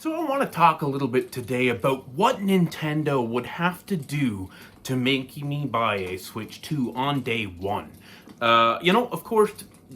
So I want to talk a little bit today about what Nintendo would have to do to make me buy a Switch 2 on day one. Of course,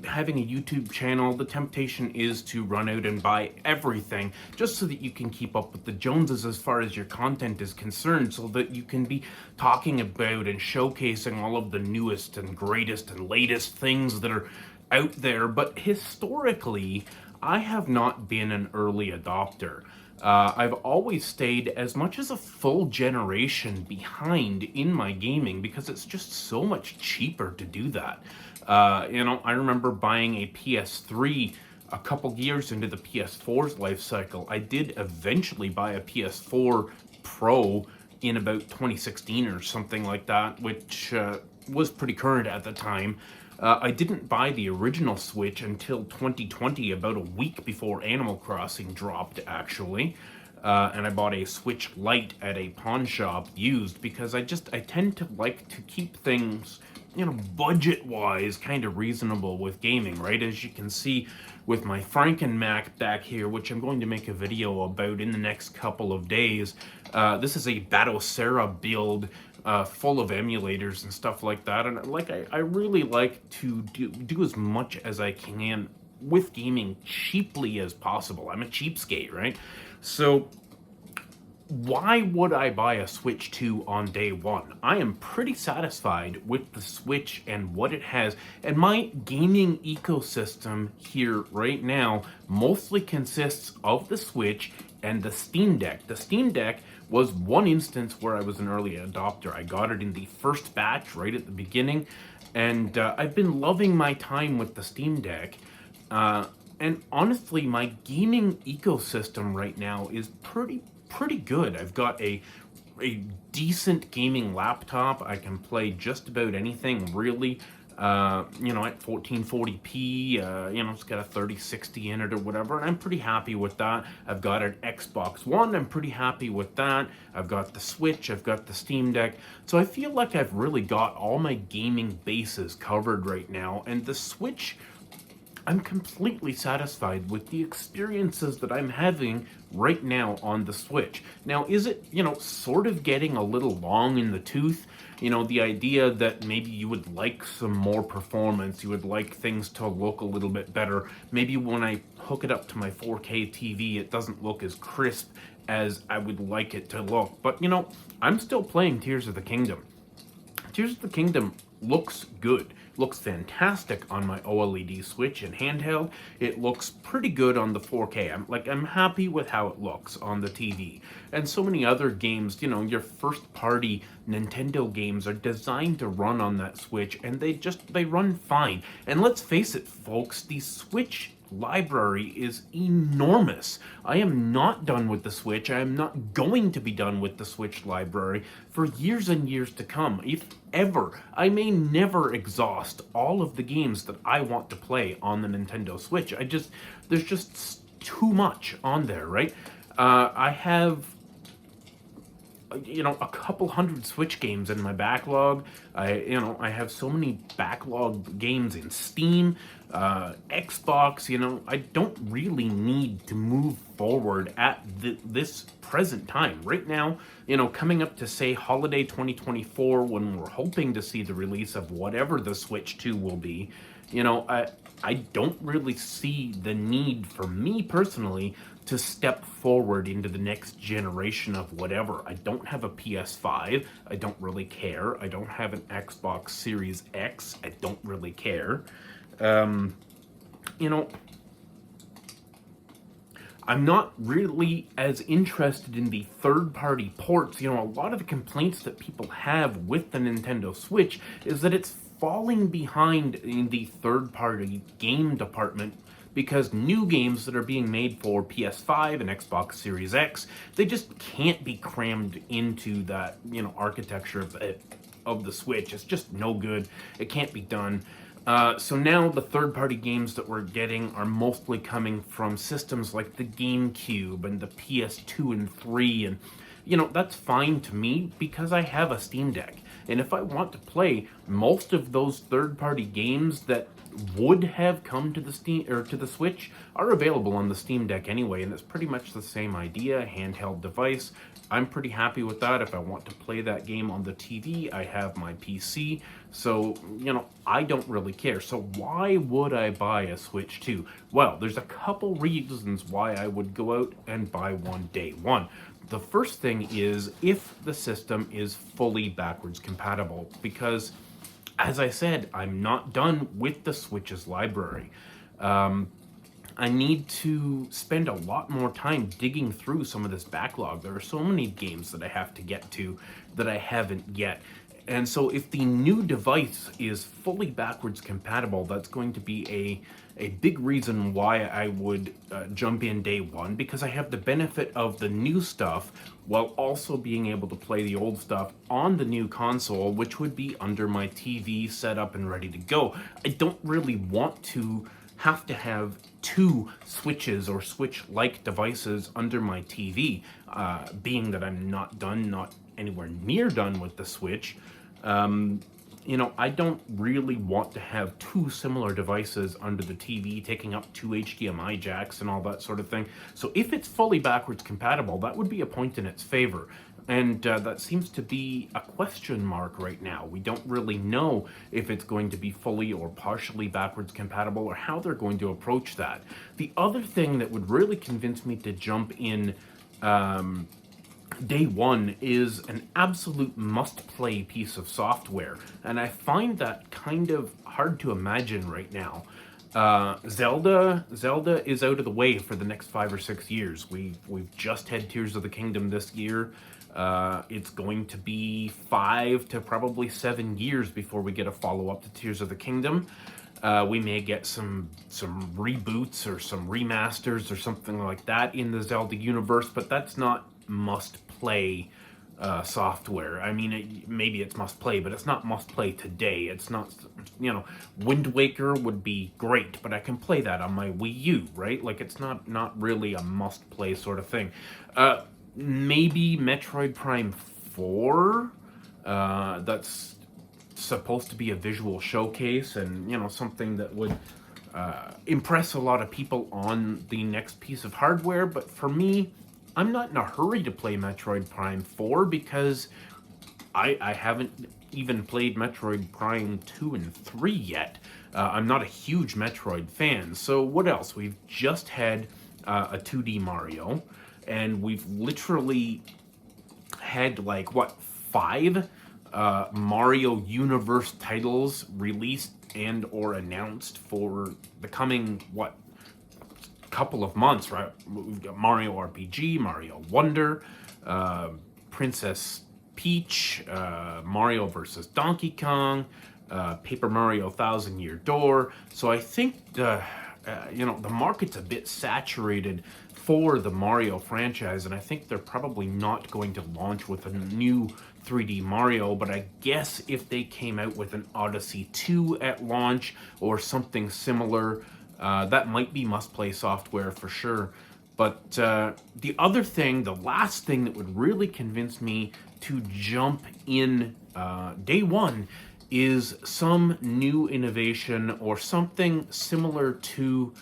having a YouTube channel, the temptation is to run out and buy everything just so that you can keep up with the Joneses as far as your content is concerned, so that you can be talking about and showcasing all of the newest and greatest and latest things that are out there. But historically, I have not been an early adopter. I've always stayed as much as a full generation behind in my gaming because it's just so much cheaper to do that. I remember buying a PS3 a couple years into the PS4's life cycle. I did eventually buy a PS4 Pro in about 2016 or something like that, which was pretty current at the time. I didn't buy the original Switch until 2020, about a week before Animal Crossing dropped, actually. And I bought a Switch Lite at a pawn shop used because I tend to like to keep things, budget-wise, kind of reasonable with gaming, right? As you can see with my Franken Mac back here, which I'm going to make a video about in the next couple of days. This is a Batocera build, full of emulators and stuff like that, and I really like to do as much as I can with gaming cheaply as possible. I'm a cheapskate, right? So why would I buy a Switch 2 on day one? I am pretty satisfied with the Switch and what it has, and my gaming ecosystem here right now mostly consists of the Switch and the Steam Deck. The Steam Deck was one instance where I was an early adopter. I got it in the first batch right at the beginning, and I've been loving my time with the Steam Deck. And honestly, my gaming ecosystem right now is pretty good. I've got a decent gaming laptop. I can play just about anything, really. At 1440p, it's got a 3060 in it or whatever, and I'm pretty happy with that. I've got an Xbox One, I'm pretty happy with that. I've got the Switch, I've got the Steam Deck, so I feel like I've really got all my gaming bases covered right now, and the Switch, I'm completely satisfied with the experiences that I'm having right now on the Switch. Now, is it, sort of getting a little long in the tooth? The idea that maybe you would like some more performance, you would like things to look a little bit better. Maybe when I hook it up to my 4K TV, it doesn't look as crisp as I would like it to look. But, I'm still playing Tears of the Kingdom. Tears of the Kingdom looks good. Looks fantastic on my OLED Switch and handheld. It looks pretty good on the 4K. I'm happy with how it looks on the TV. And so many other games, your first party Nintendo games are designed to run on that Switch, and they run fine. And let's face it, folks, the Switch library is enormous. I am not done with the Switch. I am not going to be done with the Switch library for years and years to come. If ever, I may never exhaust all of the games that I want to play on the Nintendo Switch. There's just too much on there, right? I have a couple hundred Switch games in my backlog. I have so many backlog games in Steam, Xbox. I don't really need to move forward at this present time. Right now, coming up to, say, holiday 2024, when we're hoping to see the release of whatever the Switch 2 will be, I don't really see the need for me personally to step forward into the next generation of whatever. I don't have a PS5. I don't really care. I don't have an Xbox Series X. I don't really care. I'm not really as interested in the third-party ports. A lot of the complaints that people have with the Nintendo Switch is that it's falling behind in the third-party game department, because new games that are being made for PS5 and Xbox Series X, they just can't be crammed into that, architecture of the Switch. It's just no good. It can't be done. So now the third-party games that we're getting are mostly coming from systems like the GameCube and the PS2 and 3, and that's fine to me because I have a Steam Deck. And if I want to play most of those third-party games that would have come to the Steam or to the Switch are available on the Steam Deck anyway, and it's pretty much the same idea, handheld device. I'm pretty happy with that. If I want to play that game on the TV, I have my PC, so I don't really care. So why would I buy a Switch 2? Well, there's a couple reasons why I would go out and buy one day one. The first thing is if the system is fully backwards compatible, because as I said, I'm not done with the Switch's library. I need to spend a lot more time digging through some of this backlog. There are so many games that I have to get to that I haven't yet. And so if the new device is fully backwards compatible, that's going to be a big reason why I would jump in day one, because I have the benefit of the new stuff while also being able to play the old stuff on the new console, which would be under my TV set up and ready to go. I don't really want to have two Switches or Switch-like devices under my TV, being that I'm not anywhere near done with the Switch. I don't really want to have two similar devices under the TV, taking up two HDMI jacks and all that sort of thing. So if it's fully backwards compatible, that would be a point in its favor. And that seems to be a question mark right now. We don't really know if it's going to be fully or partially backwards compatible or how they're going to approach that. The other thing that would really convince me to jump in day one is an absolute must-play piece of software, and I find that kind of hard to imagine right now. Zelda is out of the way for the next 5 or 6 years. We've just had Tears of the Kingdom this year. It's going to be 5 to probably 7 years before we get a follow-up to Tears of the Kingdom. We may get some reboots or some remasters or something like that in the Zelda universe, but that's not must-play software. I mean, maybe it's must-play, but it's not must-play today. It's not, Wind Waker would be great, but I can play that on my Wii U, right? Like, it's not really a must-play sort of thing. Maybe Metroid Prime 4, that's supposed to be a visual showcase and, something that would impress a lot of people on the next piece of hardware, but for me, I'm not in a hurry to play Metroid Prime 4 because I haven't even played Metroid Prime 2 and 3 yet. I'm not a huge Metroid fan. So what else? We've just had a 2D Mario, and we've literally had, 5 Mario Universe titles released and or announced for the coming, couple of months, right? We've got Mario RPG, Mario Wonder, Princess Peach, Mario vs. Donkey Kong, Paper Mario Thousand Year Door. So I think the market's a bit saturated for the Mario franchise, and I think they're probably not going to launch with a new 3D Mario, but I guess if they came out with an Odyssey 2 at launch or something similar, that might be must-play software for sure. But the last thing that would really convince me to jump in day one is some new innovation or something similar to,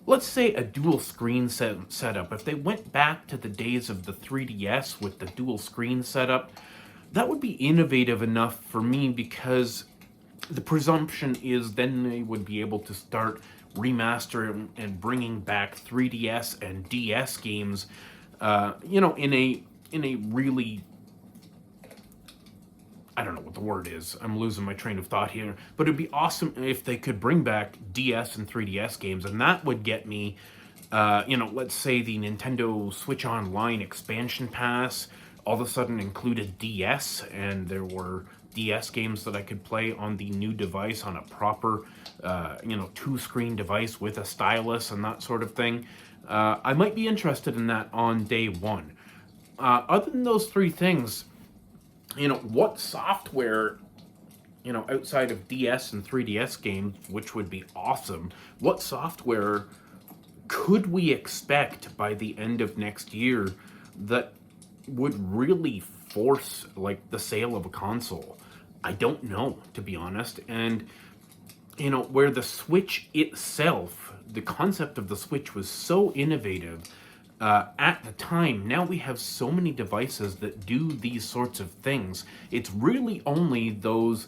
let's say, a dual screen setup. If they went back to the days of the 3DS with the dual screen setup, that would be innovative enough for me, because the presumption is then they would be able to start remastering and bringing back 3DS and DS games, in a really, I don't know what the word is. I'm losing my train of thought here. But it'd be awesome if they could bring back DS and 3DS games, and that would get me, let's say the Nintendo Switch Online expansion pass all of a sudden included DS, and there were DS games that I could play on the new device on a proper, two-screen device with a stylus and that sort of thing. I might be interested in that on day one. Other than those three things, what software, outside of DS and 3DS games, which would be awesome, what software could we expect by the end of next year that would really force, the sale of a console? I don't know, to be honest. And where the Switch itself, the concept of the Switch was so innovative at the time. Now we have so many devices that do these sorts of things. It's really only those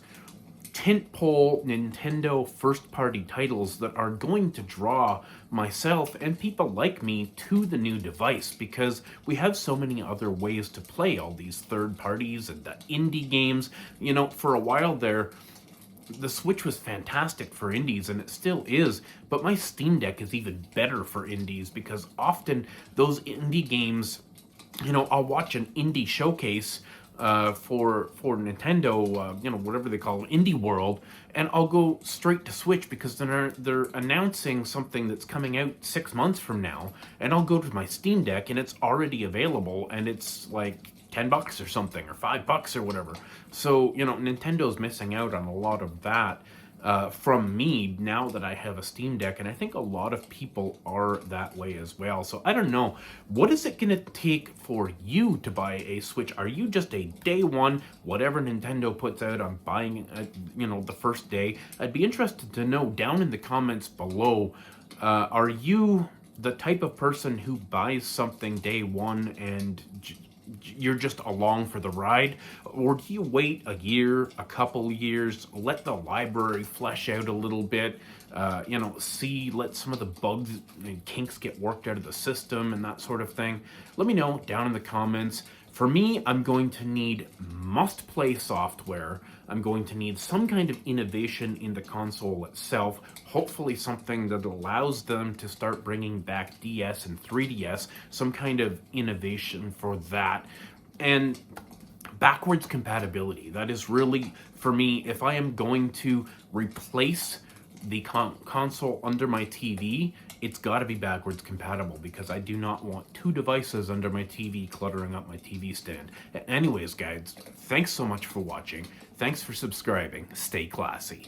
tentpole Nintendo first-party titles that are going to draw myself and people like me to the new device, because we have so many other ways to play all these third parties and the indie games. For a while there, the Switch was fantastic for indies, and it still is, but my Steam Deck is even better for indies, because often those indie games, I'll watch an indie showcase for Nintendo, whatever they call it, Indie World, and I'll go straight to Switch because they're announcing something that's coming out 6 months from now, and I'll go to my Steam Deck and it's already available, and it's like $10 or something, or $5 or whatever. So, Nintendo's missing out on a lot of that from me now that I have a Steam Deck, and I think a lot of people are that way as well. So I don't know, what is it gonna take for you to buy a Switch? Are you just a day one, whatever Nintendo puts out, I'm buying the first day? I'd be interested to know down in the comments below. Are you the type of person who buys something day one and you're just along for the ride, or do you wait a year, a couple years, let the library flesh out a little bit, let some of the bugs and kinks get worked out of the system and that sort of thing? Let me know down in the comments. For me, I'm going to need must-play software. I'm going to need some kind of innovation in the console itself, hopefully something that allows them to start bringing back DS and 3DS, some kind of innovation for that. And backwards compatibility, that is really, for me, if I am going to replace the console under my TV, it's got to be backwards compatible, because I do not want two devices under my TV cluttering up my TV stand. Anyways, guys, thanks so much for watching. Thanks for subscribing. Stay classy.